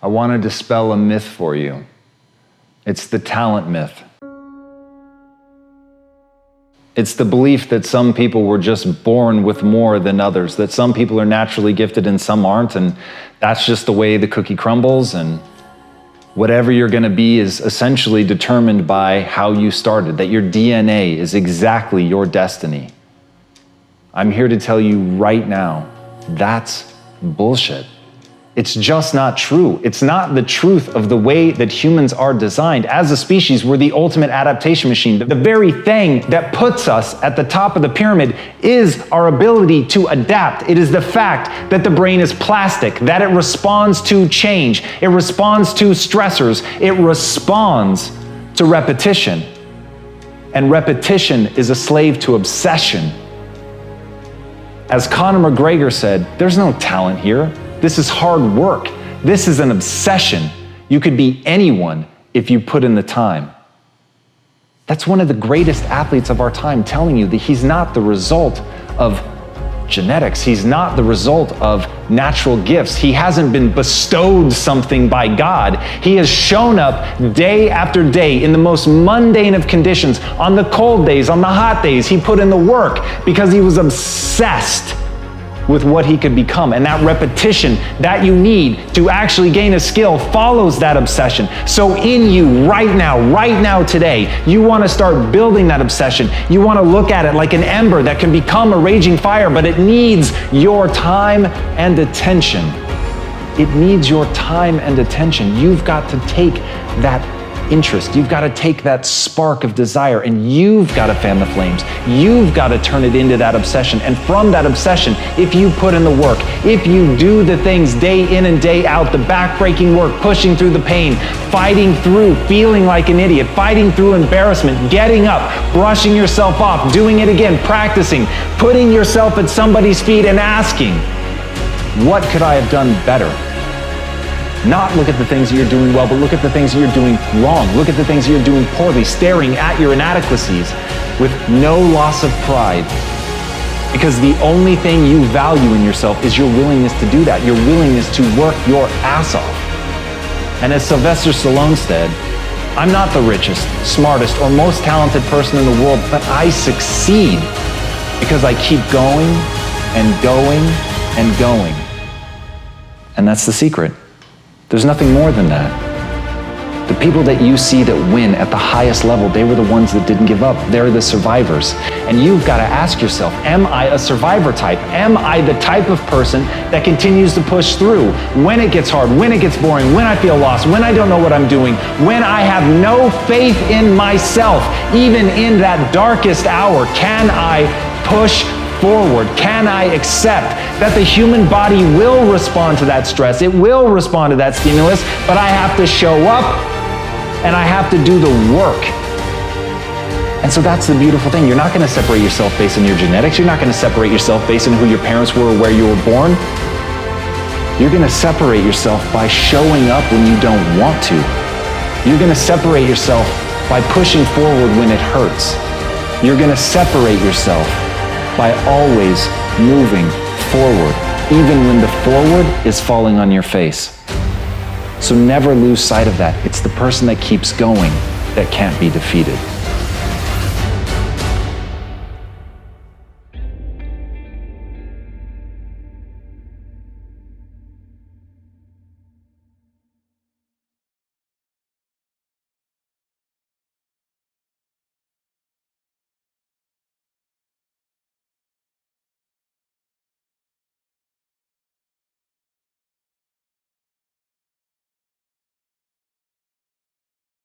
I want to dispel a myth for you. It's the talent myth. It's the belief that some people were just born with more than others, that some people are naturally gifted and some aren't, and that's just the way the cookie crumbles, and whatever you're going to be is essentially determined by how you started, that your DNA is exactly your destiny. I'm here to tell you right now, that's bullshit. It's just not true. It's not the truth of the way that humans are designed. As a species, we're the ultimate adaptation machine. The very thing that puts us at the top of the pyramid is our ability to adapt. It is the fact that the brain is plastic, that it responds to change, it responds to stressors, it responds to repetition. And repetition is a slave to obsession. As Conor McGregor said, there's no talent here. This is hard work. This is an obsession. You could be anyone if you put in the time. That's one of the greatest athletes of our time telling you that he's not the result of genetics. He's not the result of natural gifts. He hasn't been bestowed something by God. He has shown up day after day in the most mundane of conditions. On the cold days, on the hot days, he put in the work because he was obsessed with what he could become. And that repetition that you need to actually gain a skill follows that obsession. So in you right now, today, you want to start building that obsession. You want to look at it like an ember that can become a raging fire, but it needs your time and attention. It needs your time and attention. You've got to take that interest. You've got to take that spark of desire and you've got to fan the flames. You've got to turn it into that obsession. And from that obsession, if you put in the work, if you do the things day in and day out, the back-breaking work, pushing through the pain, fighting through, feeling like an idiot, fighting through embarrassment, getting up, brushing yourself off, doing it again, practicing, putting yourself at somebody's feet and asking, what could I have done better? Not look at the things that you're doing well, but look at the things that you're doing wrong. Look at the things that you're doing poorly, staring at your inadequacies with no loss of pride. Because the only thing you value in yourself is your willingness to do that, your willingness to work your ass off. And as Sylvester Stallone said, I'm not the richest, smartest, or most talented person in the world, but I succeed because I keep going and going and going. And that's the secret. There's nothing more than that. The people that you see that win at the highest level, they were the ones that didn't give up. They're the survivors. And you've got to ask yourself, am I a survivor type? Am I the type of person that continues to push through when it gets hard, when it gets boring, when I feel lost, when I don't know what I'm doing, when I have no faith in myself, even in that darkest hour? Can I push forward? Can I accept that the human body will respond to that stress? It will respond to that stimulus, but I have to show up and I have to do the work. And so that's the beautiful thing. You're not going to separate yourself based on your genetics. You're not going to separate yourself based on who your parents were or where you were born. You're going to separate yourself by showing up when you don't want to. You're going to separate yourself by pushing forward when it hurts. You're going to separate yourself by always moving forward, even when the forward is falling on your face. So never lose sight of that. It's the person that keeps going that can't be defeated.